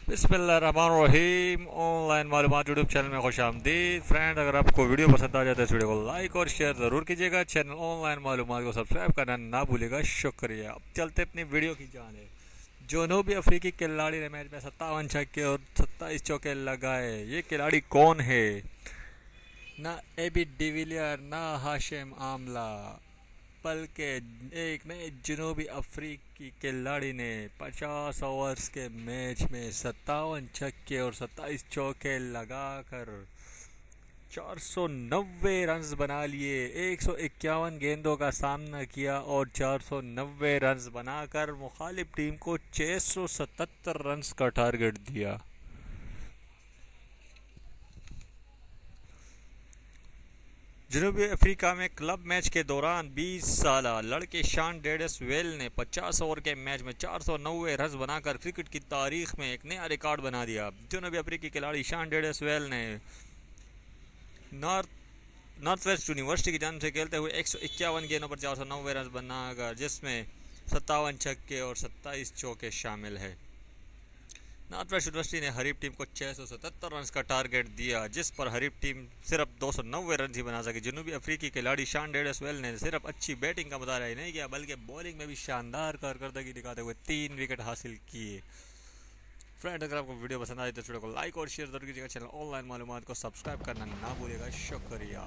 बिस्मिल्लाहिर्रहमानिर्रहीम। ऑनलाइन मालूमात YouTube channel में खुश आमदीद। फ्रेंड, अगर आपको वीडियो पसंद आ जाए तो इस वीडियो को लाइक और शेयर ज़रूर कीजिएगा। चैनल ऑनलाइन मालूमात को सब्सक्राइब करना ना भूलिएगा। शुक्रिया। अब चलते अपनी वीडियो की जानिब। जनूबी अफ्रीकी खिलाड़ी ने मैच में 57 छक्के और 27 चौके लगाए। ये खिलाड़ी कौन है? ना एबी डिविलियर, ना हाशिम आमला, बल्कि एक नए जनूबी अफ्रीकी खिलाड़ी ने 50 ओवर्स के मैच में 57 छक्के और 27 चौके लगाकर 490 रन्स बना लिए। 151 गेंदों का सामना किया और 490 रन्स बनाकर मुखालिफ टीम को 677 रन्स का टारगेट दिया। जनूबी अफ्रीका में क्लब मैच के दौरान 20 साल लड़के शॉन डेविस-वेल ने 50 ओवर के मैच में 490 रन बनाकर क्रिकेट की तारीख में एक नया रिकॉर्ड बना दिया। जनूबी अफ्रीकी खिलाड़ी शॉन डेविस-वेल ने नॉर्थ वेस्ट यूनिवर्सिटी की जानिब से खेलते हुए 151 गेंदों पर 490 रन बनाकर, जिसमें 57 छक्के और 27 चौके शामिल है। नॉर्थ वेस्ट यूनिवर्सिटी ने हरीफ टीम को 677 रन का टारगेट दिया, जिस पर हरीफ टीम सिर्फ 290 रन ही बना सकी। जनूबी अफ्रीकी खिलाड़ी शॉन डेविस-वेल ने सिर्फ अच्छी बैटिंग का मुजाहरा ही नहीं किया, बल्कि बॉलिंग में भी शानदार कारकर्दगी दिखाते हुए 3 विकेट हासिल किए। फ्रेंड, अगर आपको वीडियो पसंद आए तो वीडियो को लाइक और शेयर जरूर कीजिएगा। चैनल ऑनलाइन मालूमात को सब्सक्राइब करना ना भूलिएगा। शुक्रिया।